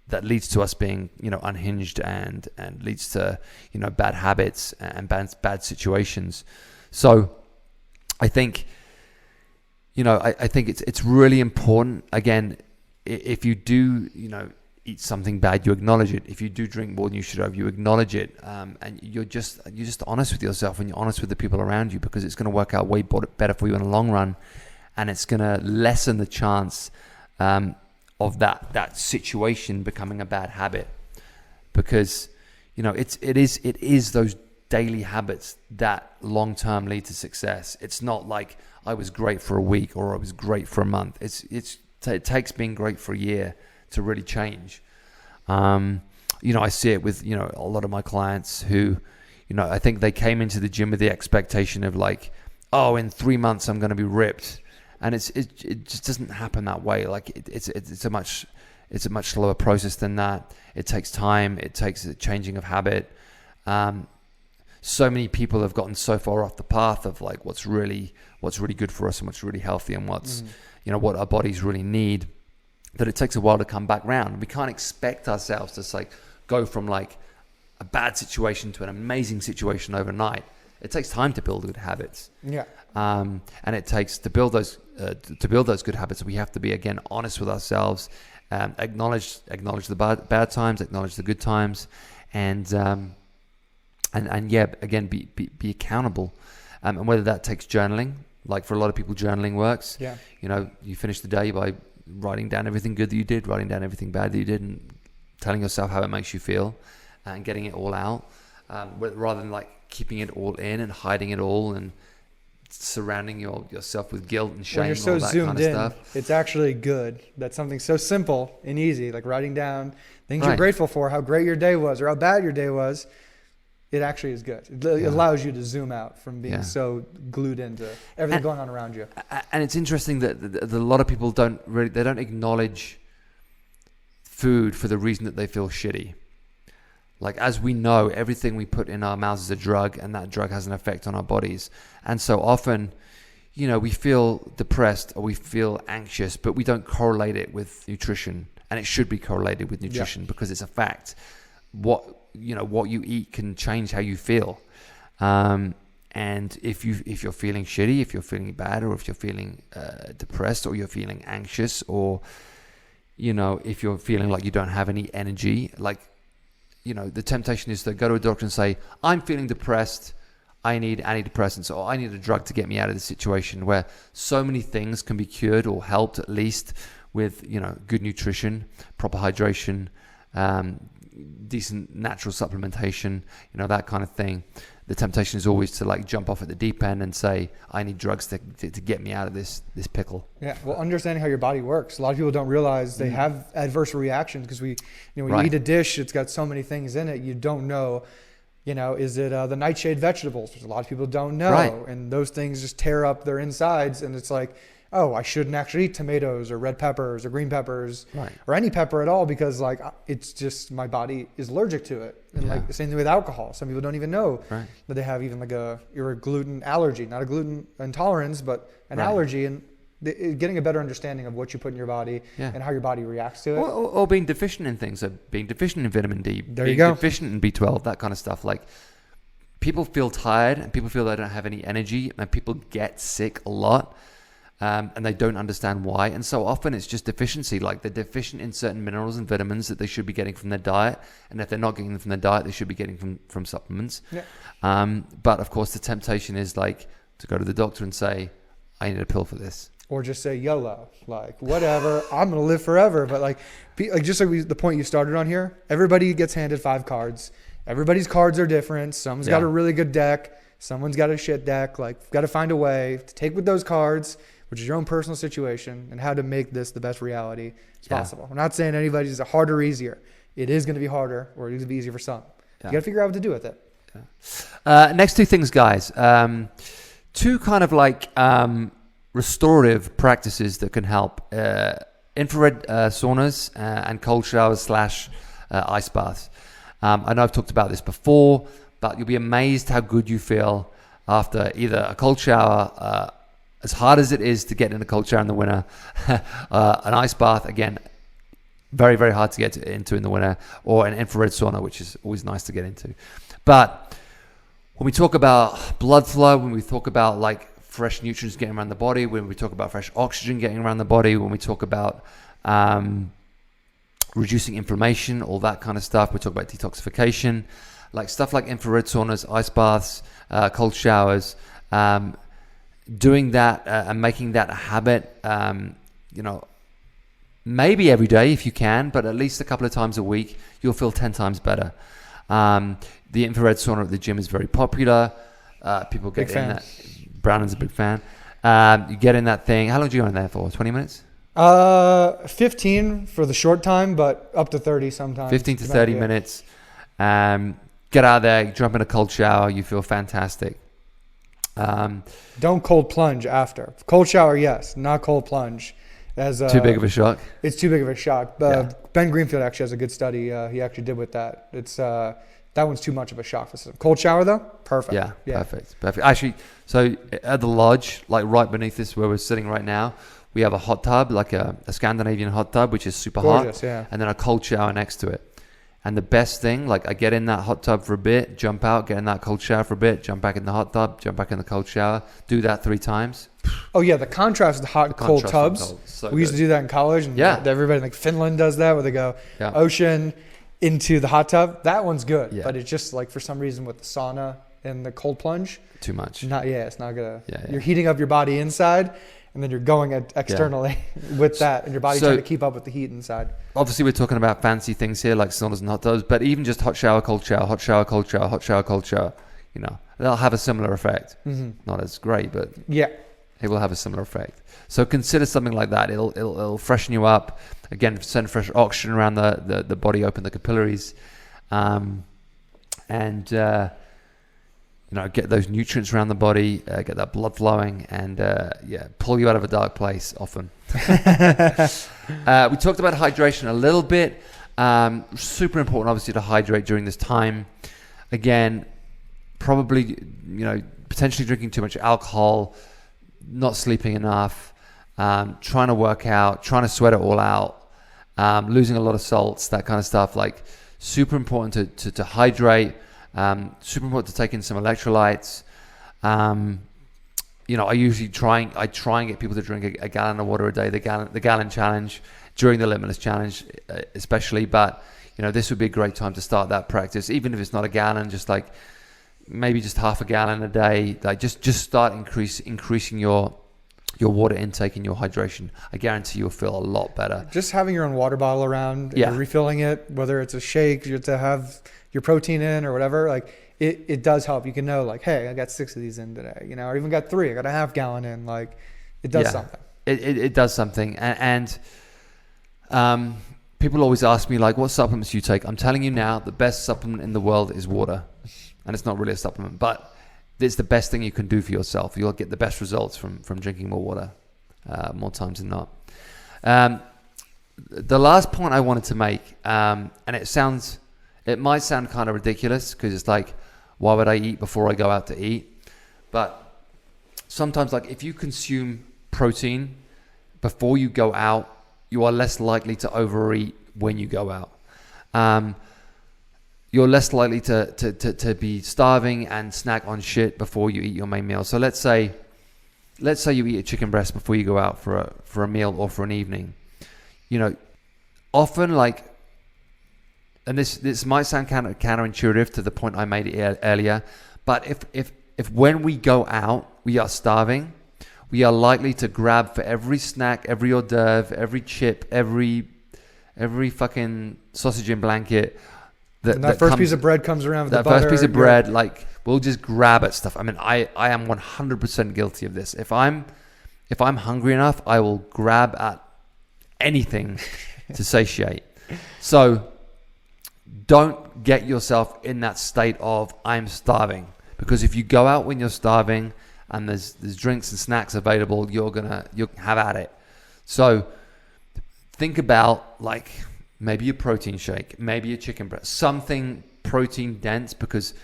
Speaker 1: That leads to us being, unhinged and leads to, bad habits and bad situations. So I think, I think it's really important. Again, if you do, eat something bad, you acknowledge it. If you do drink more than you should have, you acknowledge it. And you're just honest with yourself, and you're honest with the people around you, because it's going to work out way better for you in the long run. And it's going to lessen the chance, of that situation becoming a bad habit, because it is those daily habits that long term lead to success. It's not like I was great for a week or I was great for a month. It takes being great for a year to really change. I see it with a lot of my clients who I think they came into the gym with the expectation of in 3 months I'm going to be ripped. And it just doesn't happen that way. It's a much slower process than that. It takes time. It takes a changing of habit. So many people have gotten so far off the path of what's really good for us and what's really healthy and what's what our bodies really need, that it takes a while to come back round. We can't expect ourselves to go from a bad situation to an amazing situation overnight. It takes time to build good habits.
Speaker 2: Yeah.
Speaker 1: And it takes to build those good habits. We have to be, again, honest with ourselves, acknowledge the bad times, acknowledge the good times, and again, be accountable. And whether that takes journaling, for a lot of people, journaling works. Yeah. You finish the day by writing down everything good that you did, writing down everything bad that you did, and telling yourself how it makes you feel, and getting it all out, rather than keeping it all in and hiding it all and surrounding yourself with guilt and shame.
Speaker 2: When you're so
Speaker 1: and all that
Speaker 2: zoomed
Speaker 1: kind of
Speaker 2: in,
Speaker 1: stuff.
Speaker 2: it's actually good. That's something so simple and easy, like writing down things you're grateful for, how great your day was or how bad your day was. It actually is good. It allows you to zoom out from being so glued into everything going on around you.
Speaker 1: And it's interesting that a lot of people don't acknowledge food for the reason that they feel shitty. As we know, everything we put in our mouths is a drug, and that drug has an effect on our bodies. And so often, we feel depressed or we feel anxious, but we don't correlate it with nutrition. And it should be correlated with nutrition because it's a fact. What you eat can change how you feel. And if you're feeling shitty, if you're feeling bad, or if you're feeling depressed, or you're feeling anxious, or if you're feeling like you don't have any energy, the temptation is to go to a doctor and say, I'm feeling depressed, I need antidepressants, or I need a drug to get me out of this situation, where so many things can be cured or helped at least with, good nutrition, proper hydration, decent natural supplementation, that kind of thing. The temptation is always to jump off at the deep end and say, I need drugs to get me out of this pickle. Yeah.
Speaker 2: Well, understanding how your body works. A lot of people don't realize they have adverse reactions because when you eat a dish, it's got so many things in it. You don't know, is it the nightshade vegetables? Which a lot of people don't know. Right. And those things just tear up their insides. And it's I shouldn't actually eat tomatoes or red peppers or green peppers or any pepper at all, because it's just my body is allergic to it. And the same thing with alcohol. Some people don't even know that they have even a gluten allergy, not a gluten intolerance, but an allergy. And getting a better understanding of what you put in your body and how your body reacts to it.
Speaker 1: Or being deficient in things. So being deficient in vitamin D, being deficient in B12, that kind of stuff. People feel tired and people feel they don't have any energy, and people get sick a lot. And they don't understand why. And so often it's just deficiency. They're deficient in certain minerals and vitamins that they should be getting from their diet. And if they're not getting them from their diet, they should be getting from supplements. Yeah. But of course, the temptation is to to go to the doctor and say, I need a pill for this.
Speaker 2: Or just say YOLO, like whatever, I'm gonna live forever. But like just like the point you started on here, everybody gets handed 5 cards. Everybody's cards are different. Someone's got a really good deck. Someone's got a shit deck. Like, you've got to find a way to take with those cards, which is your own personal situation, and how to make this the best reality as possible. I'm not saying anybody's harder or easier. It is going to be harder, or it is going to be easier for some. You got to figure out what to do with it.
Speaker 1: Next 2 things, guys. 2 kind of like restorative practices that can help. Infrared saunas and cold showers / ice baths. I know I've talked about this before, but you'll be amazed how good you feel after either a cold shower, as hard as it is to get in a cold shower in the winter, an ice bath, again, very, very hard to get into in the winter, or an infrared sauna, which is always nice to get into. But when we talk about blood flow, when we talk about like fresh nutrients getting around the body, when we talk about fresh oxygen getting around the body, when we talk about reducing inflammation, all that kind of stuff, we talk about detoxification, like stuff like infrared saunas, ice baths, cold showers, doing that and making that a habit, maybe every day if you can, but at least a couple of times a week, you'll feel 10 times better. The infrared sauna at the gym is very popular. People get in that. Brandon's a big fan. You get in that thing. How long do you go in there for? 20 minutes?
Speaker 2: 15 for the short time, but up to 30 sometimes.
Speaker 1: 15 to 30 minutes. Get out there, jump in a cold shower, you feel fantastic.
Speaker 2: Don't cold plunge after. Cold shower, yes. Not cold plunge.
Speaker 1: Too big of a shock?
Speaker 2: It's too big of a shock. Ben Greenfield actually has a good study he actually did with that. It's that one's too much of a shock for the system. Cold shower, though, perfect.
Speaker 1: Yeah, perfect. Actually, so at the lodge, like right beneath this where we're sitting right now, we have a hot tub, like a Scandinavian hot tub, which is super hot.
Speaker 2: Yeah.
Speaker 1: And then a cold shower next to it. And the best thing, like I get in that hot tub for a bit, jump out, get in that cold shower for a bit, jump back in the hot tub, jump back in the cold shower, do that 3 times.
Speaker 2: Oh yeah, the contrast with the hot and cold tubs. We used to do that in college, and everybody like Finland does that, where they go ocean into the hot tub. That one's good, but it's just like for some reason with the sauna and the cold plunge,
Speaker 1: too much.
Speaker 2: It's not gonna. You're heating up your body inside, and then you're going externally with that, and your body's trying to keep up with the heat inside.
Speaker 1: Obviously, we're talking about fancy things here, like saunas and hot tubs, but even just hot shower, cold shower, hot shower, cold shower, hot shower, cold shower, they'll have a similar effect. Mm-hmm. Not as great, but it will have a similar effect. So consider something like that. It'll freshen you up. Again, send fresh oxygen around the body, open the capillaries, and get those nutrients around the body, get that blood flowing, and pull you out of a dark place often. We talked about hydration a little bit. Super important, obviously, to hydrate during this time. Again, probably, potentially drinking too much alcohol, not sleeping enough, trying to work out, trying to sweat it all out, losing a lot of salts, that kind of stuff. Like, super important to hydrate. Super important to take in some electrolytes. I usually try and get people to drink a gallon of water a day, the gallon challenge during the limitless challenge, especially. But this would be a great time to start that practice, even if it's not a gallon, just like maybe just half a gallon a day. Like just start increasing your water intake and your hydration. I guarantee you'll feel a lot better.
Speaker 2: Just having your own water bottle around, and refilling it, whether it's a shake, you have to have your protein in or whatever, like it does help. You can know, like, hey, I got 6 of these in today, or even got 3, I got a half gallon in. Like, it does something. It
Speaker 1: does something. And people always ask me, like, what supplements do you take? I'm telling you now, the best supplement in the world is water. And it's not really a supplement, but it's the best thing you can do for yourself. You'll get the best results from drinking more water, more times than not. The last point I wanted to make, and it might sound kind of ridiculous, because it's like, why would I eat before I go out to eat? But sometimes, like, if you consume protein before you go out, you are less likely to overeat when you go out. You're less likely to be starving and snack on shit before you eat your main meal. So let's say you eat a chicken breast before you go out for a meal or for an evening. Often, like, and this might sound counterintuitive to the point I made earlier, but if when we go out we are starving, we are likely to grab for every snack, every hors d'oeuvre, every chip, every fucking sausage and blanket.
Speaker 2: That first piece of bread comes around with the butter.
Speaker 1: That first piece of bread, like, we'll just grab at stuff. I mean, I am 100% guilty of this. If I'm hungry enough, I will grab at anything to satiate. So don't get yourself in that state of I'm starving, because if you go out when you're starving and there's drinks and snacks available, you'll have at it. So think about, like, maybe a protein shake, maybe a chicken breast, something protein dense, because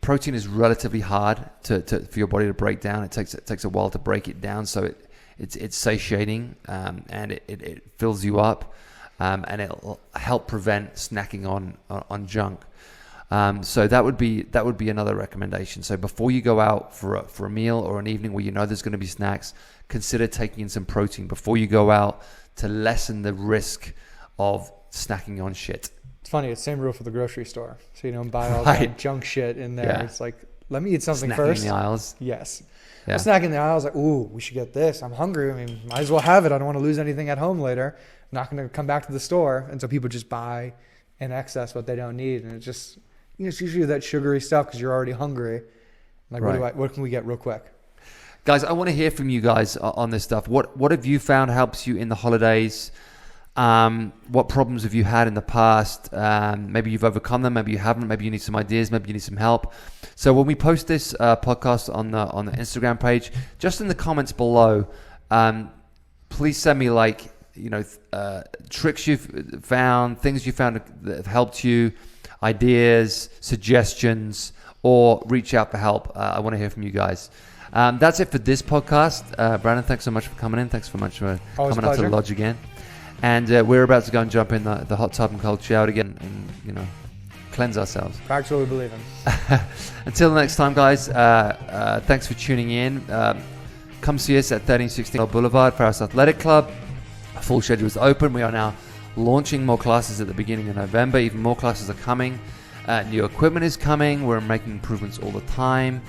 Speaker 1: protein is relatively hard for your body to break down. It takes a while to break it down, so it's satiating, and it fills you up, and it'll help prevent snacking on junk. So that would be another recommendation. So before you go out for a meal or an evening where you know there's going to be snacks, consider taking in some protein before you go out to lessen the risk of snacking on shit.
Speaker 2: It's funny. It's the same rule for the grocery store. So you don't buy all that junk shit in there. Yeah. It's like, let me eat something
Speaker 1: snacking
Speaker 2: first.
Speaker 1: In the aisles.
Speaker 2: Yes. Yeah. Snacking in the aisles, like, ooh, we should get this. I'm hungry. I mean, might as well have it. I don't want to lose anything at home later. I'm not going to come back to the store. And so people just buy in excess what they don't need. And it's just, it's usually that sugary stuff because you're already hungry. Like, right. What can we get real quick?
Speaker 1: Guys, I want to hear from you guys on this stuff. What have you found helps you in the holidays? What problems have you had in the past? Maybe you've overcome them, maybe you haven't, maybe you need some ideas, maybe you need some help. So when we post this podcast on the Instagram page, just in the comments below, please send me, like, tricks you've found, things you found that have helped you, ideas, suggestions, or reach out for help. I want to hear from you guys. That's it for this podcast. Brandon, thanks so much for coming in. Thanks so much for coming out to the lodge again. And we're about to go and jump in the hot tub and cold shower again and, cleanse ourselves.
Speaker 2: Practice what we believe in.
Speaker 1: Until the next time, guys, thanks for tuning in. Come see us at 1316 Blvd, Pharos Athletic Club. A full schedule is open. We are now launching more classes at the beginning of November. Even more classes are coming. New equipment is coming. We're making improvements all the time.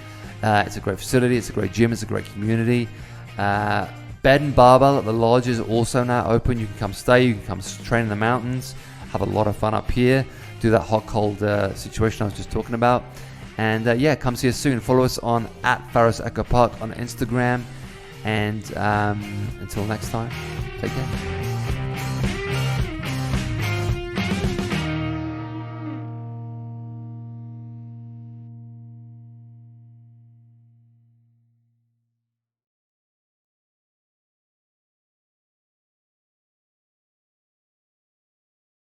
Speaker 1: It's a great facility. It's a great gym. It's a great community. Bed and barbell at the lodge is also now open. You can come stay. You can come train in the mountains. Have a lot of fun up here. Do that hot cold situation I was just talking about. And come see us soon. Follow us on @Pharos Echo Park on Instagram. And until next time, take care.